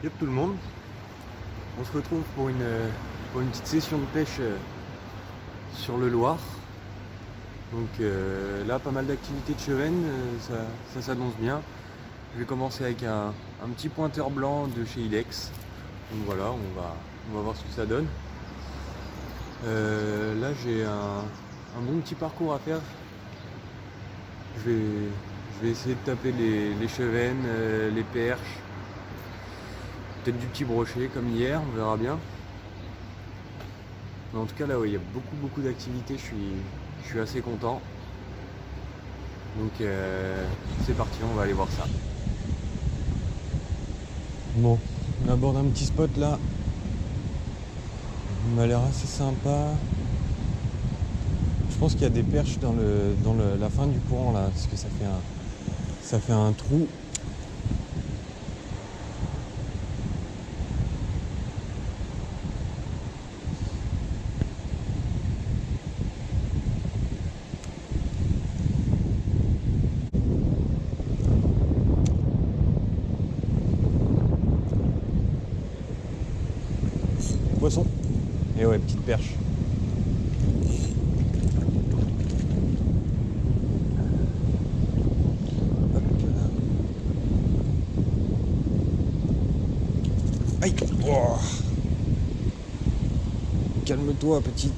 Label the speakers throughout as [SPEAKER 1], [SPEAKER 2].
[SPEAKER 1] Yep tout le monde, on se retrouve pour une petite session de pêche sur le Loir. Donc là pas mal d'activités de chevenne, ça s'annonce bien. Je vais commencer avec un petit pointeur blanc de chez Ilex. Donc voilà, on va voir ce que ça donne. Là j'ai un bon petit parcours à faire. Je vais essayer de taper les chevennes, les perches, peut-être du petit brochet comme hier, on verra bien. Mais en tout cas là, ouais, il y a beaucoup d'activités, je suis assez content. Donc c'est parti, on va aller voir ça. Bon, on aborde un petit spot là. Il m'a l'air assez sympa. Je pense qu'il y a des perches dans la fin du courant là, parce que ça fait un trou. Poisson. Et ouais, petite perche. Aïe. Oh. Calme-toi, petite.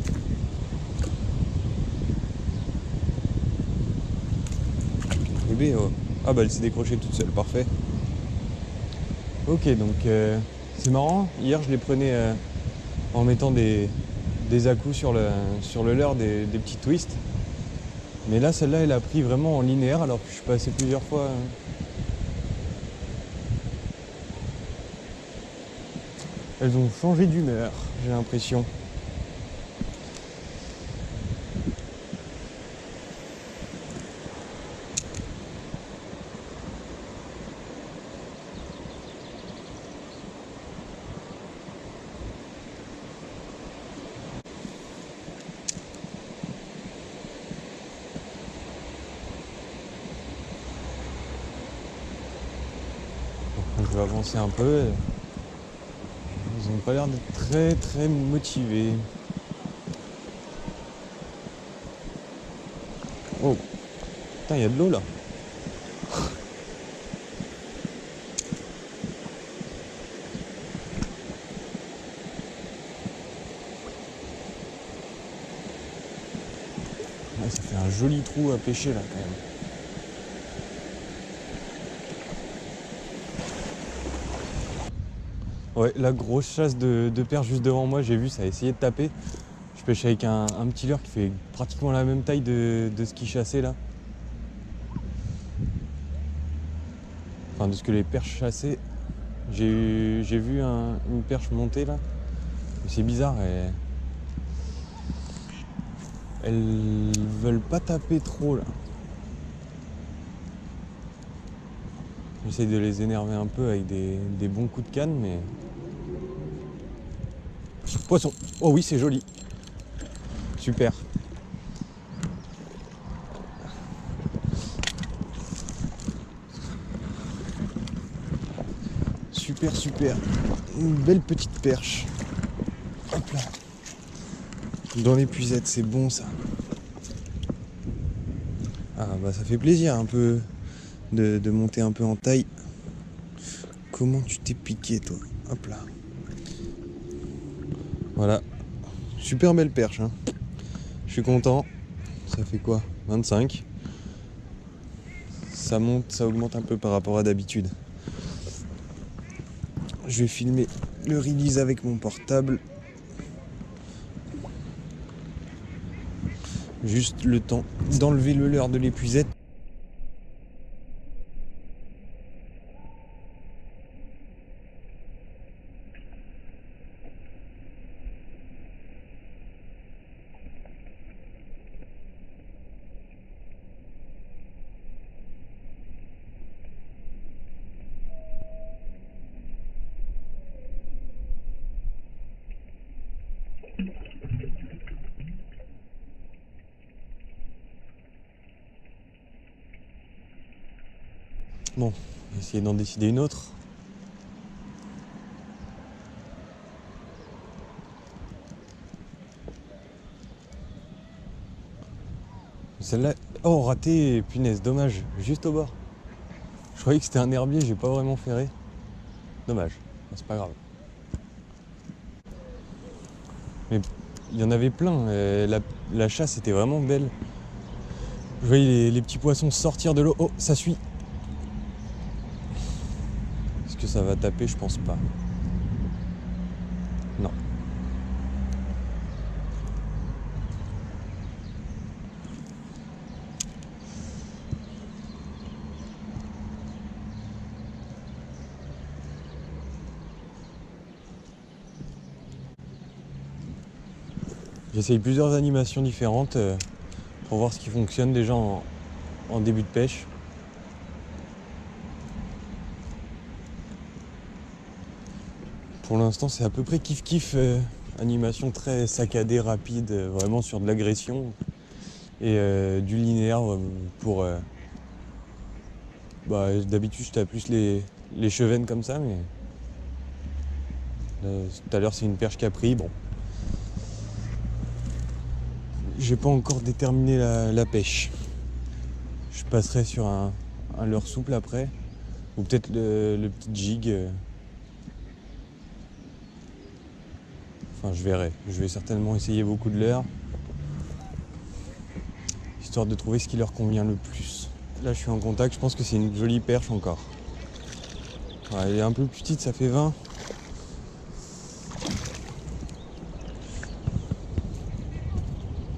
[SPEAKER 1] Bébé, oh. Ah bah elle s'est décrochée toute seule, parfait. Ok, donc c'est marrant. Hier, je les prenais en mettant des à-coups sur le leurre, des petits twists. Mais là, celle-là, elle a pris vraiment en linéaire, alors que je suis passé plusieurs fois. Elles ont changé d'humeur, j'ai l'impression. Je vais avancer un peu. Ils ont pas l'air d'être très motivés. Oh, putain, il y a de l'eau là. Ouais, ça fait un joli trou à pêcher là quand même. Ouais, la grosse chasse de perche juste devant moi, j'ai vu, ça a essayé de taper. Je pêche avec un petit leurre qui fait pratiquement la même taille de ce qu'il chassait là. Enfin, de ce que les perches chassaient. J'ai vu une perche monter là. C'est bizarre, elles veulent pas taper trop là. J'essaie de les énerver un peu avec des bons coups de canne, mais... Poisson. Oh oui, c'est joli. Super. Super. Une belle petite perche. Hop là. Dans l'épuisette, c'est bon ça. Ah bah ça fait plaisir un peu de monter un peu en taille. Comment tu t'es piqué toi? Hop là. Voilà. Super belle perche, hein. Je suis content. Ça fait quoi? 25. Ça monte, ça augmente un peu par rapport à d'habitude. Je vais filmer le release avec mon portable. Juste le temps d'enlever le leurre de l'épuisette. Bon, on va essayer d'en décider une autre. Celle-là... Oh, raté, punaise, dommage, juste au bord. Je croyais que c'était un herbier, j'ai pas vraiment ferré. Dommage, c'est pas grave. Mais il y en avait plein, la chasse était vraiment belle. Je voyais les petits poissons sortir de l'eau. Oh, ça suit. Est-ce que ça va taper? Je pense pas. Non. J'essaye plusieurs animations différentes pour voir ce qui fonctionne déjà en début de pêche. Pour l'instant, c'est à peu près kiff-kiff. Animation très saccadée, rapide, vraiment sur de l'agression. Et du linéaire pour... d'habitude, je tape plus les chevennes comme ça, mais... tout à l'heure, c'est une perche qui a pris. Bon. J'ai pas encore déterminé la pêche. Je passerai sur un leurre souple après. Ou peut-être le petit jig. Enfin, je verrai. Je vais certainement essayer beaucoup de leurres. Histoire de trouver ce qui leur convient le plus. Là, je suis en contact. Je pense que c'est une jolie perche encore. Ouais, elle est un peu plus petite, ça fait 20.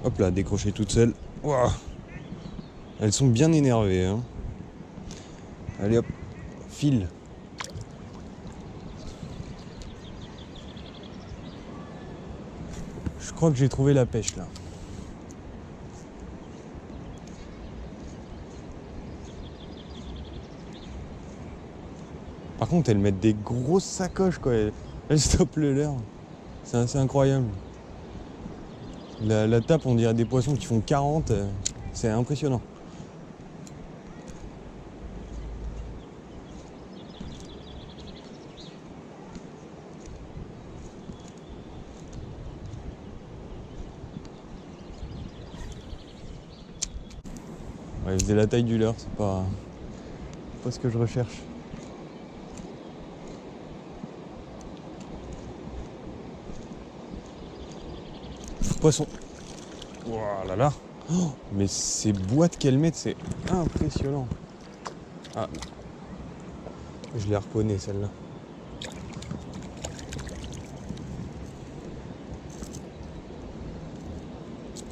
[SPEAKER 1] Hop là, décrochée toute seule. Ouah. Elles sont bien énervées. Hein. Allez hop, file. Je crois que j'ai trouvé la pêche là. Par contre, elles mettent des grosses sacoches quoi. Elles stoppent le leurre. C'est assez incroyable. La tape, on dirait des poissons qui font 40. C'est impressionnant. Ouais, c'est la taille du leurre, c'est pas ce que je recherche. Poisson. Oh là là. Oh, mais ces boîtes qu'elles mettent, c'est impressionnant. Ah, je l'ai reconnais celle-là.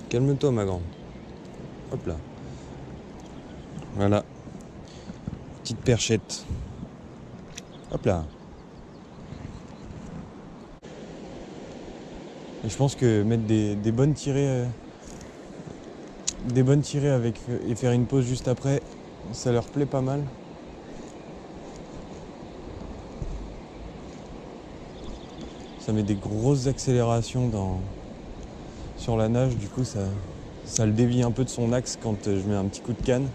[SPEAKER 1] Calme-toi ma grande. Hop là. Voilà. Petite perchette. Hop là. Et je pense que mettre des bonnes tirées avec et faire une pause juste après, ça leur plaît pas mal. Ça met des grosses accélérations sur la nage, du coup ça le dévie un peu de son axe quand je mets un petit coup de canne.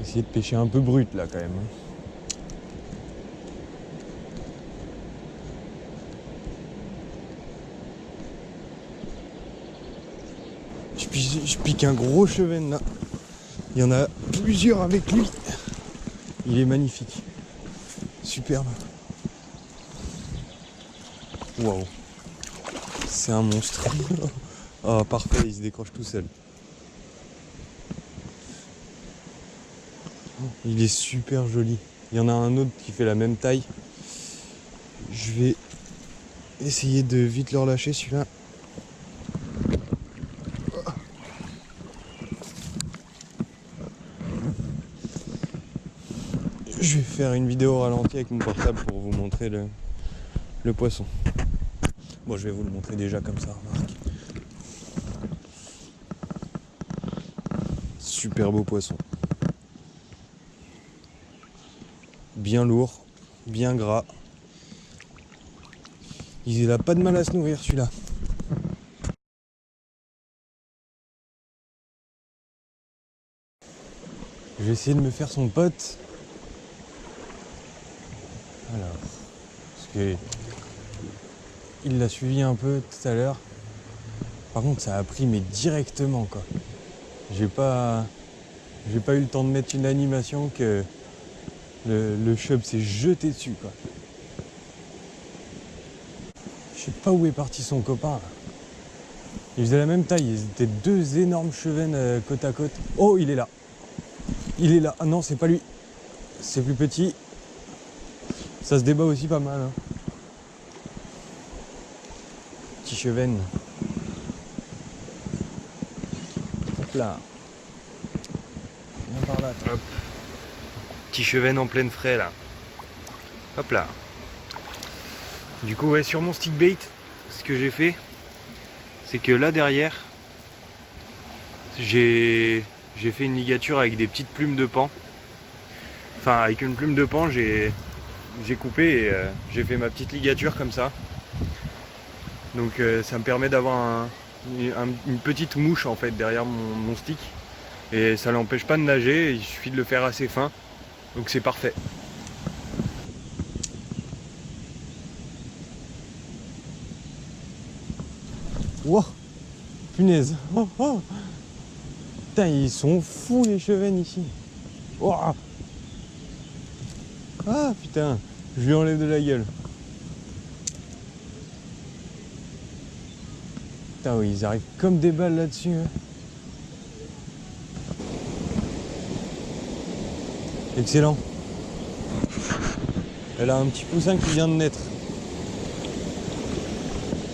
[SPEAKER 1] Essayer de pêcher un peu brut là quand même. Je pique un gros chevenne là. Il y en a plusieurs avec lui. Il est magnifique. Superbe. Waouh. C'est un monstre. Oh parfait, il se décroche tout seul. Il est super joli. Il y en a un autre qui fait la même taille. Je vais essayer de vite le relâcher celui-là. Je vais faire une vidéo au ralenti avec mon portable pour vous montrer le poisson. Bon, je vais vous le montrer déjà comme ça, remarque. Super beau poisson. Bien lourd, bien gras. Il n'a pas de mal à se nourrir celui-là. Je vais essayer de me faire son pote. Alors, parce que il l'a suivi un peu tout à l'heure. Par contre, ça a pris mais directement quoi. J'ai pas eu le temps de mettre une animation que le chub s'est jeté dessus quoi. Je sais pas où est parti son copain là. Ils faisaient la même taille, ils étaient deux énormes chevennes côte à côte. Oh, il est là. Il est là. Ah non, c'est pas lui. C'est plus petit. Ça se débat aussi pas mal. Hein. Petit chevenne. Hop là. Viens par là. Toi. Hop. Petit chevenne en pleine frais là. Hop là. Du coup, ouais, sur mon stick bait, ce que j'ai fait, c'est que là derrière, j'ai fait une ligature avec des petites plumes de paon. Enfin, avec une plume de paon, j'ai coupé et j'ai fait ma petite ligature comme ça. Donc ça me permet d'avoir une petite mouche en fait derrière mon stick. Et ça l'empêche pas de nager, il suffit de le faire assez fin. Donc c'est parfait. Wow, punaise. Oh, oh. Putain, ils sont fous les chevennes ici. Oh. Ah putain, je lui enlève de la gueule. Putain oui, ils arrivent comme des balles là-dessus. Hein. Excellent. Elle a un petit poussin qui vient de naître.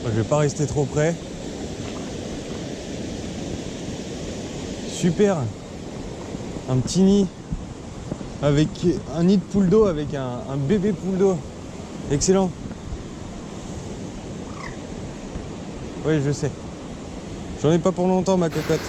[SPEAKER 1] Moi, je vais pas rester trop près. Super. Un petit nid avec un nid de poule d'eau avec un bébé poule d'eau. Excellent. Oui, je sais. J'en ai pas pour longtemps ma cocotte.